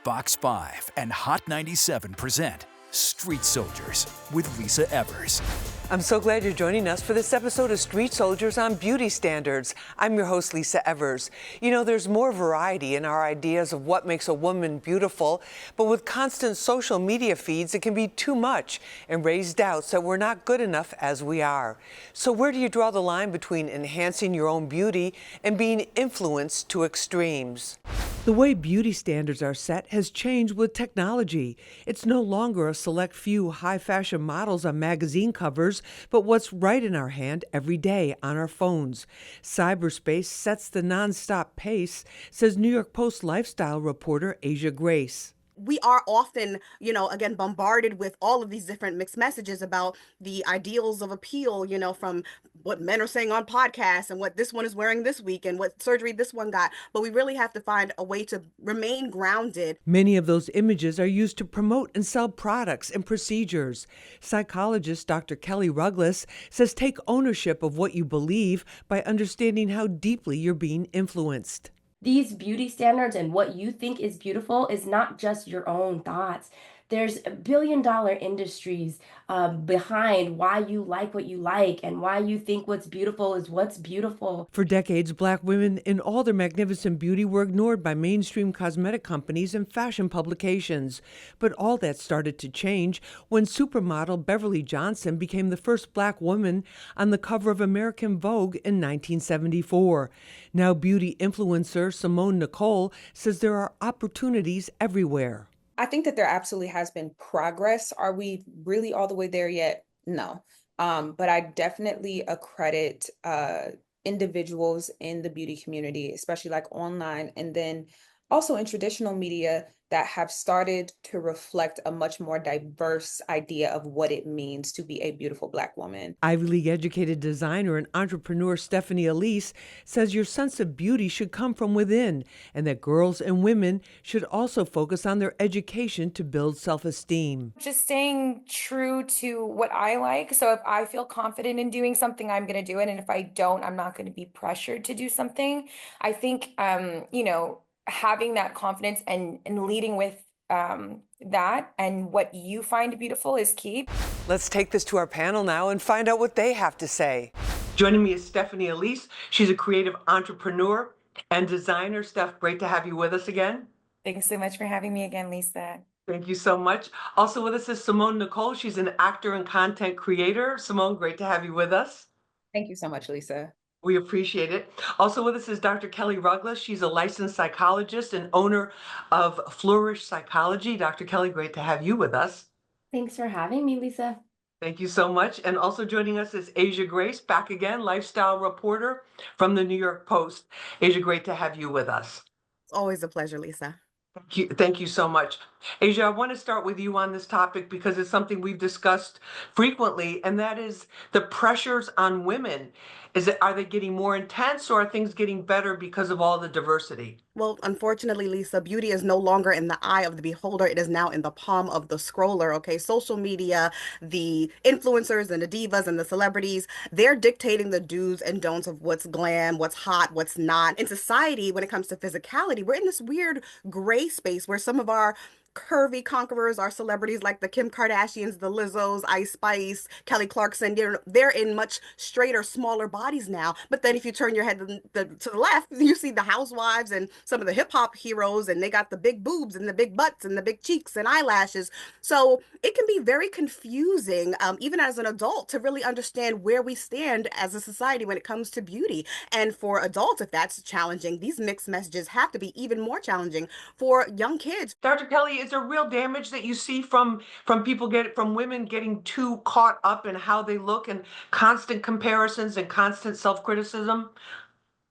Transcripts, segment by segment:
Fox 5 and Hot 97 present Street Soldiers with Lisa Evers. I'm so glad you're joining us for this episode of Street Soldiers on Beauty Standards. I'm your host, Lisa Evers. You know, there's more variety in our ideas of what makes a woman beautiful, but with constant social media feeds, it can be too much and raise doubts that we're not good enough as we are. So where do you draw the line between enhancing your own beauty and being influenced to extremes? The way beauty standards are set has changed with technology. It's no longer a select few high-fashion models on magazine covers, but what's right in our hand every day on our phones. Cyberspace sets the non-stop pace, says New York Post lifestyle reporter Asia Grace. We are often, again, bombarded with all of these different mixed messages about the ideals of appeal, from what men are saying on podcasts and what this one is wearing this week and what surgery this one got. But we really have to find a way to remain grounded. Many of those images are used to promote and sell products and procedures. Psychologist Dr. Kelly Ruggles says take ownership of what you believe by understanding how deeply you're being influenced. These beauty standards and what you think is beautiful is not just your own thoughts. There's billion-dollar industries behind why you like what you like and why you think what's beautiful is what's beautiful. For decades, Black women in all their magnificent beauty were ignored by mainstream cosmetic companies and fashion publications. But all that started to change when supermodel Beverly Johnson became the first Black woman on the cover of American Vogue in 1974. Now beauty influencer Simone Nicole says there are opportunities everywhere. I think that there absolutely has been progress. Are we really all the way there yet? No. But I definitely accredit individuals in the beauty community, especially like online, and then also in traditional media that have started to reflect a much more diverse idea of what it means to be a beautiful Black woman. Ivy League educated designer and entrepreneur Stephanie Elyse says your sense of beauty should come from within and that girls and women should also focus on their education to build self-esteem. Just staying true to what I like. So if I feel confident in doing something, I'm going to do it. And if I don't, I'm not going to be pressured to do something. I think, having that confidence and leading with that and what you find beautiful is key. Let's take this to our panel now and find out what they have to say. Joining me is Stephanie Elyse. She's a creative entrepreneur and designer. Steph, great to have you with us again. Thanks so much for having me again, Lisa. Thank you so much. Also with us is Simone Nicole. She's an actor and content creator. Simone, great to have you with us. Thank you so much, Lisa. We appreciate it. Also with us is Dr. Kelly Ruggles. She's a licensed psychologist and owner of Flourish Psychology. Dr. Kelly, great to have you with us. Thanks for having me, Lisa. Thank you so much. And also joining us is Asia Grace, back again, lifestyle reporter from the New York Post. Asia, great to have you with us. It's always a pleasure, Lisa. Thank you so much. Asia, I want to start with you on this topic because it's something we've discussed frequently, and that is the pressures on women. Are they getting more intense or are things getting better because of all the diversity? Well, unfortunately, Lisa, beauty is no longer in the eye of the beholder. It is now in the palm of the scroller, okay? Social media, the influencers and the divas and the celebrities, they're dictating the do's and don'ts of what's glam, what's hot, what's not. In society, when it comes to physicality, we're in this weird gray space where some of our curvy conquerors are celebrities like the Kim Kardashians, the Lizzos, Ice Spice, Kelly Clarkson. They're in much straighter, smaller bodies now. But then if you turn your head to the left, you see the housewives and some of the hip hop heroes, and they got the big boobs and the big butts and the big cheeks and eyelashes. So it can be very confusing, even as an adult, to really understand where we stand as a society when it comes to beauty. And for adults, if that's challenging, these mixed messages have to be even more challenging for young kids. Dr. Kelly, is there real damage that you see from women getting too caught up in how they look and constant comparisons and constant self-criticism?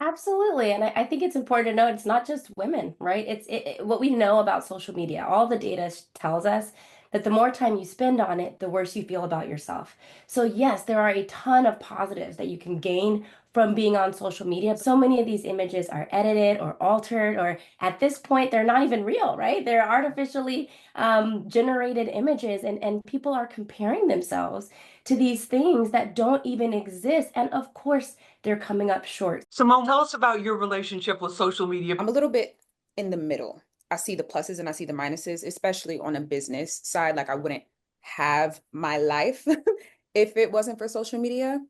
Absolutely. And I think it's important to note it's not just women, right? It's what we know about social media. All the data tells us that the more time you spend on it, the worse you feel about yourself. So yes, there are a ton of positives that you can gain from being on social media. So many of these images are edited or altered, or at this point, they're not even real, right? They're artificially generated images, and people are comparing themselves to these things that don't even exist. And of course, they're coming up short. Simone, tell us about your relationship with social media. I'm a little bit in the middle. I see the pluses and I see the minuses, especially on a business side. Like I wouldn't have my life if it wasn't for social media.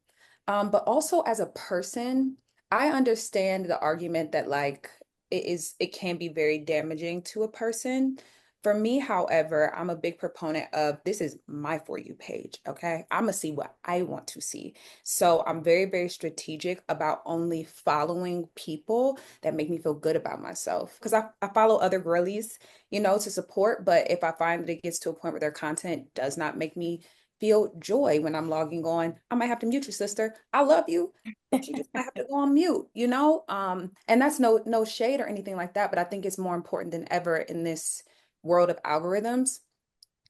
But also as a person, I understand the argument that like it can be very damaging to a person. For me, however, I'm a big proponent of this is my For You page, okay? I'm gonna see what I want to see. So I'm very, very strategic about only following people that make me feel good about myself. Because I follow other girlies, to support, but if I find that it gets to a point where their content does not make me feel joy when I'm logging on, I might have to mute you, sister. I love you, but you just might have to go on mute. And that's no shade or anything like that, but I think it's more important than ever in this world of algorithms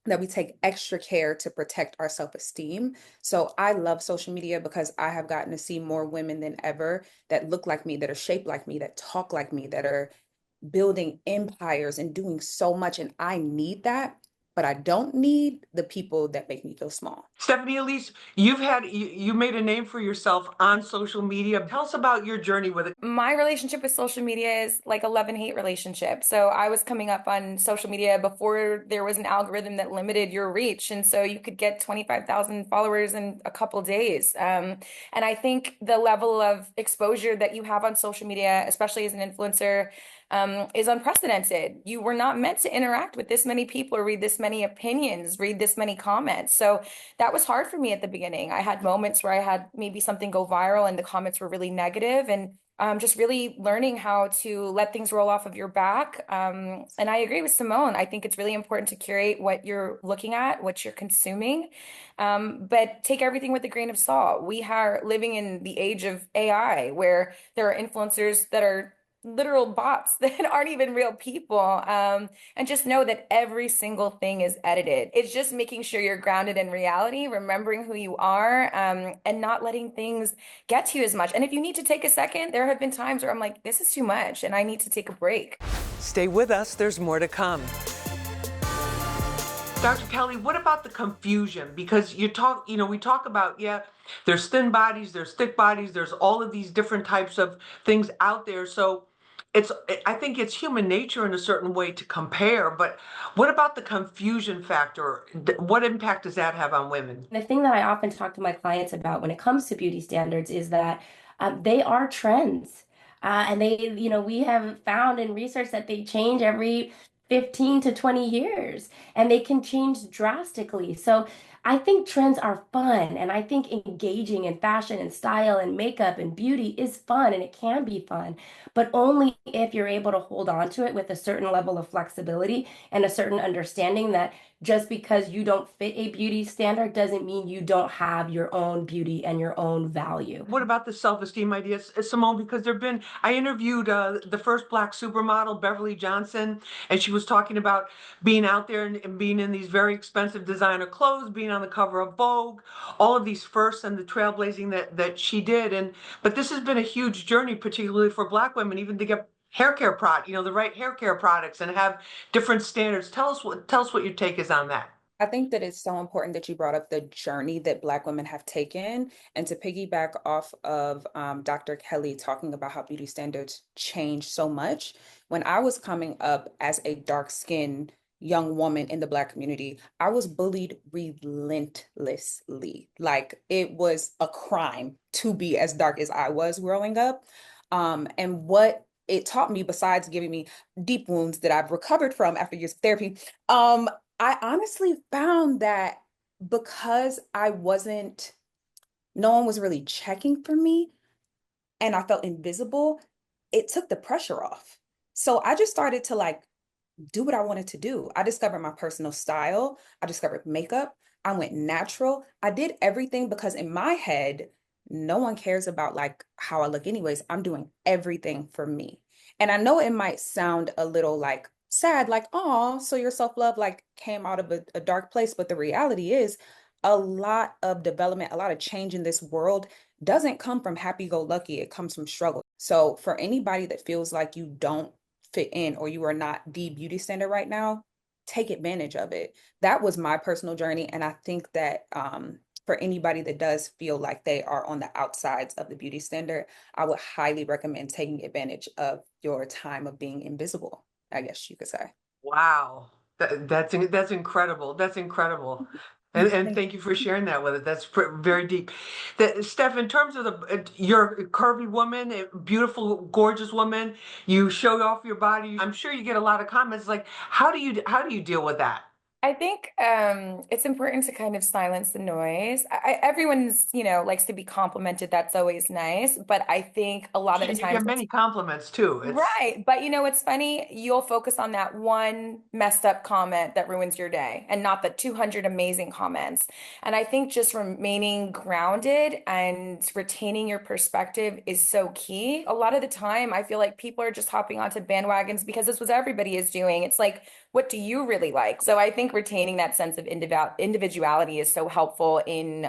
that we take extra care to protect our self-esteem. So I love social media because I have gotten to see more women than ever that look like me, that are shaped like me, that talk like me, that are building empires and doing so much. And I need that, but I don't need the people that make me feel small. Stephanie, Elyse, you made a name for yourself on social media. Tell us about your journey with it. My relationship with social media is like a love and hate relationship. So I was coming up on social media before there was an algorithm that limited your reach. And so you could get 25,000 followers in a couple days. And I think the level of exposure that you have on social media, especially as an influencer, is unprecedented. You were not meant to interact with this many people or read this many opinions, read this many comments. So that was hard for me at the beginning. I had moments where I had maybe something go viral and the comments were really negative, and just really learning how to let things roll off of your back. And I agree with Simone. I think it's really important to curate what you're looking at, what you're consuming, but take everything with a grain of salt. We are living in the age of AI where there are influencers that are literal bots that aren't even real people. And just know that every single thing is edited. It's just making sure you're grounded in reality, remembering who you are, and not letting things get to you as much. And if you need to take a second, there have been times where I'm like, this is too much and I need to take a break. Stay with us, there's more to come. Dr. Kelly, what about the confusion? Because we talk about, there's thin bodies, there's thick bodies, there's all of these different types of things out there. So I think it's human nature in a certain way to compare, but what about the confusion factor? What impact does that have on women? The thing that I often talk to my clients about when it comes to beauty standards is that they are trends. And we have found in research that they change every 15 to 20 years and they can change drastically. So I think trends are fun, and I think engaging in fashion and style and makeup and beauty is fun, and it can be fun, but only if you're able to hold on to it with a certain level of flexibility and a certain understanding that just because you don't fit a beauty standard doesn't mean you don't have your own beauty and your own value. What about the self-esteem ideas, Simone? Because I interviewed the first Black supermodel, Beverly Johnson, and she was talking about being out there and being in these very expensive designer clothes, being on the cover of Vogue, all of these firsts and the trailblazing that she did. But this has been a huge journey, particularly for Black women, even to get hair care the right hair care products and have different standards. Tell us what your take is on that. I think that it's so important that you brought up the journey that Black women have taken. And to piggyback off of Dr. Kelly talking about how beauty standards change so much, when I was coming up as a dark-skinned young woman in the Black community, I was bullied relentlessly. Like it was a crime to be as dark as I was growing up. And what it taught me, besides giving me deep wounds that I've recovered from after years of therapy, I honestly found that because no one was really checking for me and I felt invisible, it took the pressure off. So I just started to like do what I wanted to do. I discovered my personal style. I discovered makeup. I went natural. I did everything because in my head, no one cares about like how I look anyways. I'm doing everything for me. And I know it might sound a little like sad, like, oh, so your self-love like came out of a dark place. But the reality is a lot of development, a lot of change in this world doesn't come from happy-go-lucky. It comes from struggle. So for anybody that feels like you don't fit in or you are not the beauty standard right now, take advantage of it. That was my personal journey. And I think that for anybody that does feel like they are on the outsides of the beauty standard, I would highly recommend taking advantage of your time of being invisible. I guess you could say. Wow. That's incredible. That's incredible. And thank you for sharing that with us. That's very deep. Steph, in terms of you're a curvy woman, a beautiful, gorgeous woman, you show off your body. I'm sure you get a lot of comments like, how do you deal with that? I think it's important to kind of silence the noise. Everyone's, likes to be complimented. That's always nice. But I think a lot of the And you get times many compliments too. It's right. But it's funny. You'll focus on that one messed up comment that ruins your day and not the 200 amazing comments. And I think just remaining grounded and retaining your perspective is so key. A lot of the time, I feel like people are just hopping onto bandwagons because this is what everybody is doing. It's like, what do you really like? So I think retaining that sense of individuality is so helpful in,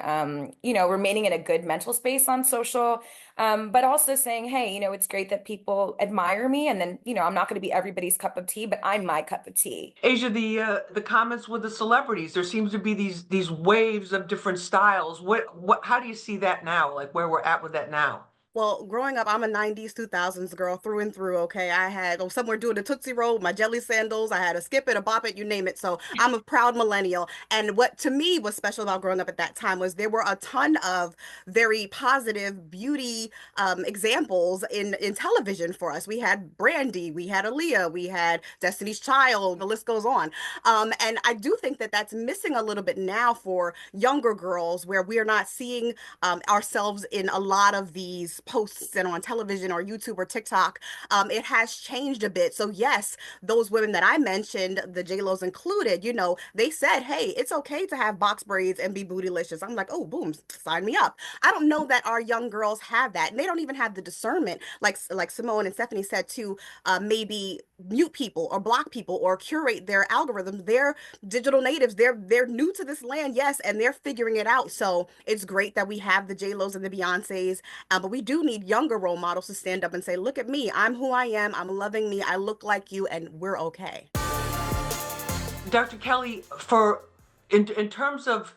remaining in a good mental space on social. But also saying, hey, it's great that people admire me, and then, I'm not going to be everybody's cup of tea, but I'm my cup of tea. Asia, the comments with the celebrities. There seems to be these waves of different styles. What how do you see that now? Like where we're at with that now? Well, growing up, I'm a 90s, 2000s girl through and through, okay? I had somewhere doing a Tootsie Roll, my jelly sandals, I had a skip it, a bop it, you name it. So I'm a proud millennial. And what to me was special about growing up at that time was there were a ton of very positive beauty examples in television for us. We had Brandy, we had Aaliyah, we had Destiny's Child, the list goes on. And I do think that that's missing a little bit now for younger girls where we are not seeing ourselves in a lot of these posts and on television or YouTube or TikTok. It has changed a bit. So yes, those women that I mentioned, the J-Los included, they said, hey, it's okay to have box braids and be bootylicious. I'm like, oh, boom, sign me up. I don't know that our young girls have that. And they don't even have the discernment, like Simone and Stephanie said, to maybe mute people or block people or curate their algorithms. They're digital natives. They're new to this land, yes, and they're figuring it out. So it's great that we have the J-Los and the Beyoncés, but we do need younger role models to stand up and say, look at me, I'm who I am, I'm loving me, I look like you, and we're okay. Dr. Kelly, in terms of,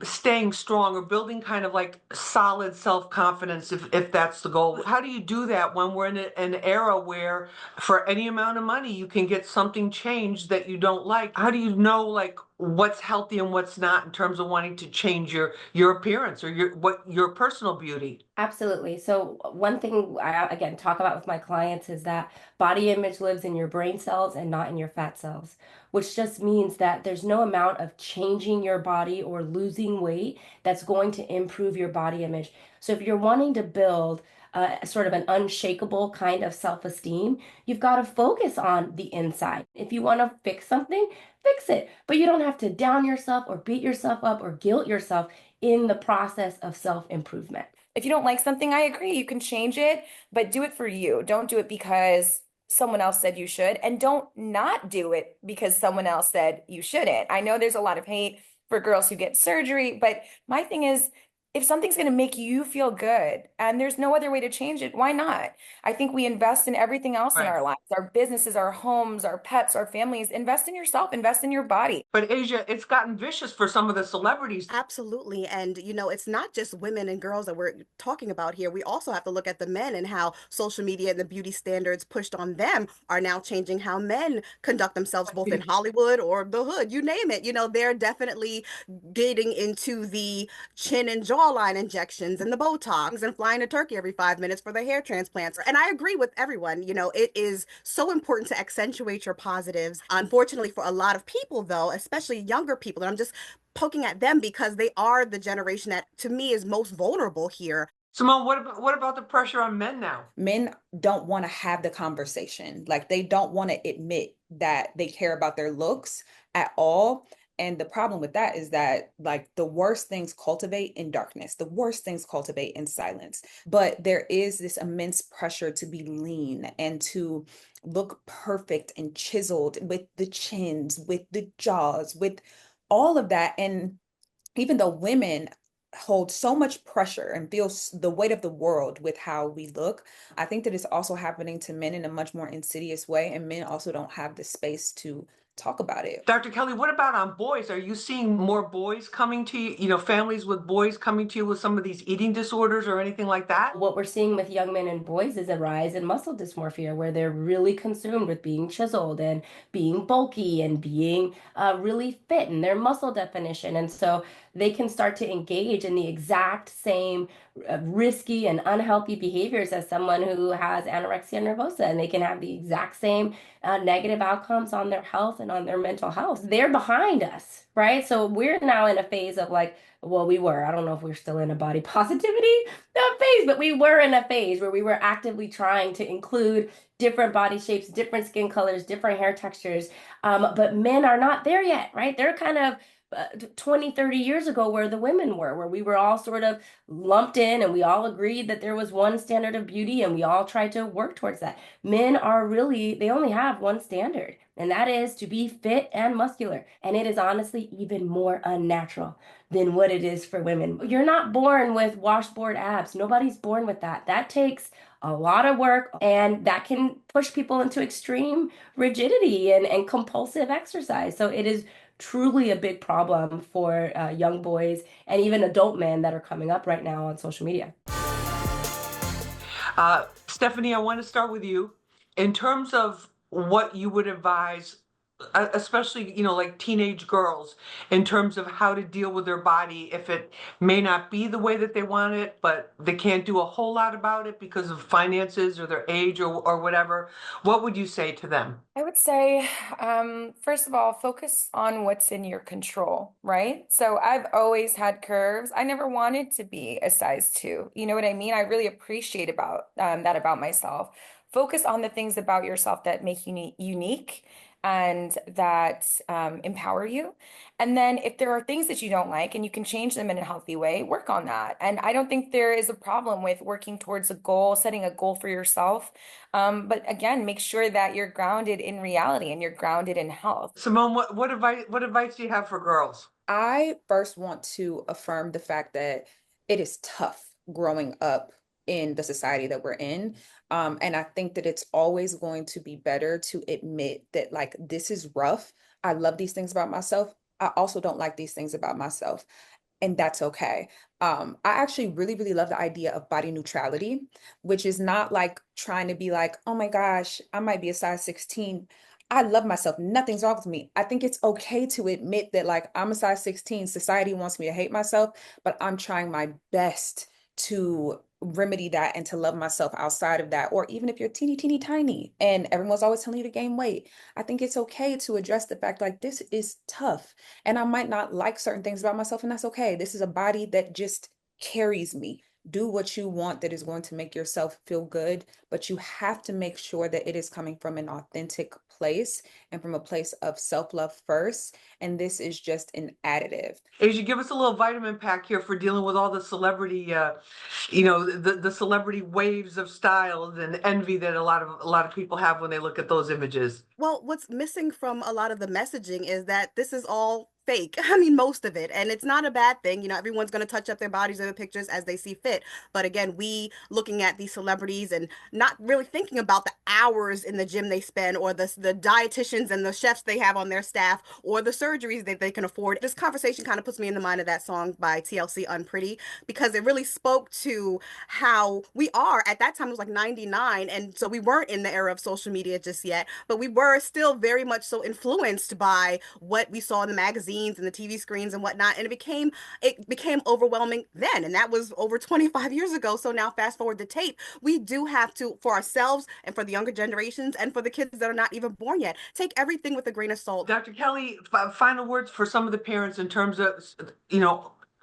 staying strong or building kind of like solid self-confidence, if that's the goal, how do you do that when we're in an era where for any amount of money you can get something changed that you don't like? How do you know like what's healthy and what's not in terms of wanting to change your appearance or your personal beauty? Absolutely. So one thing I again talk about with my clients is that body image lives in your brain cells and not in your fat cells, which just means that there's no amount of changing your body or losing weight that's going to improve your body image. So if you're wanting to build sort of an unshakable kind of self-esteem, you've got to focus on the inside. If you want to fix something, fix it. But you don't have to down yourself or beat yourself up or guilt yourself in the process of self-improvement. If you don't like something, I agree, you can change it, but do it for you. Don't do it because someone else said you should, and don't not do it because someone else said you shouldn't. I know there's a lot of hate for girls who get surgery, but my thing is, if something's going to make you feel good and there's no other way to change it, why not? I think we invest in everything else in Right. our lives, our businesses, our homes, our pets, our families. Invest in yourself, invest in your body. But Asia, it's gotten vicious for some of the celebrities. Absolutely. And, it's not just women and girls that we're talking about here. We also have to look at the men and how social media and the beauty standards pushed on them are now changing how men conduct themselves, both in Hollywood or the hood, you name it. They're definitely getting into the chin and jawline injections and the Botox and flying to Turkey every 5 minutes for the hair transplants. And I agree with everyone. It is so important to accentuate your positives. Unfortunately, for a lot of people, though, especially younger people, and I'm just poking at them because they are the generation that to me is most vulnerable here. Simone, what about the pressure on men now? Men don't want to have the conversation. Like they don't want to admit that they care about their looks at all. And the problem with that is that like the worst things cultivate in darkness, the worst things cultivate in silence. But there is this immense pressure to be lean and to look perfect and chiseled with the chins, with the jaws, with all of that. And even though women hold so much pressure and feel the weight of the world with how we look, I think that it's also happening to men in a much more insidious way. And men also don't have the space to talk about it. Dr. Kelly, what about on boys? Are you seeing more boys coming to you, families with boys coming to you with some of these eating disorders or anything like that? What we're seeing with young men and boys is a rise in muscle dysmorphia, where they're really consumed with being chiseled and being bulky and being really fit in their muscle definition. And so they can start to engage in the exact same risky and unhealthy behaviors as someone who has anorexia nervosa, and they can have the exact same negative outcomes on their health and on their mental health. They're behind us, right? So we're now in a phase of like, well, I don't know if we're still in a body positivity phase, but we were in a phase where we were actively trying to include different body shapes, different skin colors, different hair textures. But men are not there yet, right? They're kind of 20, 30 years ago where the women were, where we were all sort of lumped in and we all agreed that there was one standard of beauty and we all tried to work towards that. Men are really, they only have one standard, and that is to be fit and muscular. And it is honestly even more unnatural than what it is for women. You're not born with washboard abs. Nobody's born with that. That takes a lot of work, and that can push people into extreme rigidity and compulsive exercise. So it is truly a big problem for young boys and even adult men that are coming up right now on social media. Stephanie, I want to start with you. In terms of what you would advise, especially, like teenage girls, in terms of how to deal with their body if it may not be the way that they want it, but they can't do a whole lot about it because of finances or their age or whatever, what would you say to them? I would say, first of all, focus on what's in your control, right? So I've always had curves. I never wanted to be a size 2. You know what I mean? I really appreciate about that about myself. Focus on the things about yourself that make you unique and that empower you. And then if there are things that you don't like and you can change them in a healthy way, work on that. And I don't think there is a problem with working towards a goal, setting a goal for yourself. But again, make sure that you're grounded in reality and you're grounded in health. Simone, what advice do you have for girls? I first want to affirm the fact that it is tough growing up in the society that we're in. And I think that it's always going to be better to admit that, like, this is rough. I love these things about myself. I also don't like these things about myself. And that's okay. I actually really, really love the idea of body neutrality, which is not like trying to be like, oh my gosh, I might be a size 16. I love myself. Nothing's wrong with me. I think it's okay to admit that, like, I'm a size 16. Society wants me to hate myself, but I'm trying my best to remedy that and to love myself outside of that. Or even if you're teeny, teeny, tiny and everyone's always telling you to gain weight, I think it's okay to address the fact, like, this is tough and I might not like certain things about myself, and that's okay. This is a body that just carries me. Do what you want that is going to make yourself feel good, but you have to make sure that it is coming from an authentic place and from a place of self-love first. And this is just an additive. Asia, give us a little vitamin pack here for dealing with all the celebrity, the celebrity waves of styles and envy that a lot of people have when they look at those images. Well, what's missing from a lot of the messaging is that this is all fake. I mean, most of it. And it's not a bad thing. Everyone's going to touch up their bodies or their pictures as they see fit. But again, we looking at these celebrities and not really thinking about the hours in the gym they spend, or the dietitians and the chefs they have on their staff, or the surgeries that they can afford. This conversation kind of puts me in the mind of that song by TLC, Unpretty, because it really spoke to how we are. At that time, it was like 99. And so we weren't in the era of social media just yet, but we were still very much so influenced by what we saw in the magazines and the TV screens and whatnot. And it became overwhelming then. And that was over 25 years ago. So now fast forward the tape, we do have to, for ourselves and for the younger generations and for the kids that are not even born yet, take everything with a grain of salt. Dr. Kelly, final words for some of the parents in terms of,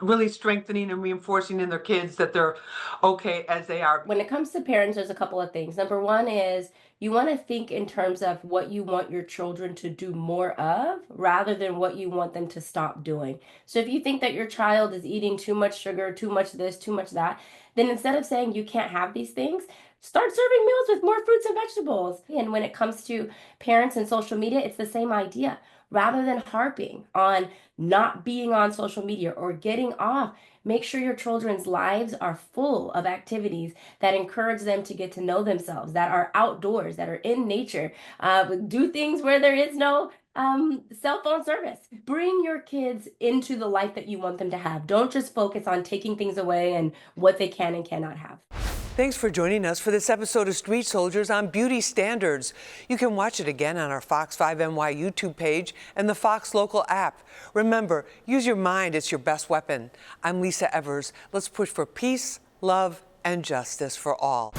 really strengthening and reinforcing in their kids that they're okay as they are. When it comes to parents, there's a couple of things. Number one is you want to think in terms of what you want your children to do more of rather than what you want them to stop doing. So if you think that your child is eating too much sugar, too much this, too much that, then instead of saying you can't have these things, start serving meals with more fruits and vegetables. And when it comes to parents and social media, it's the same idea. Rather than harping on not being on social media or getting off, make sure your children's lives are full of activities that encourage them to get to know themselves, that are outdoors, that are in nature. Do things where there is no cell phone service. Bring your kids into the life that you want them to have. Don't just focus on taking things away and what they can and cannot have. Thanks for joining us for this episode of Street Soldiers on Beauty Standards. You can watch it again on our Fox 5 NY YouTube page and the Fox Local app. Remember, use your mind, it's your best weapon. I'm Lisa Evers. Let's push for peace, love, and justice for all.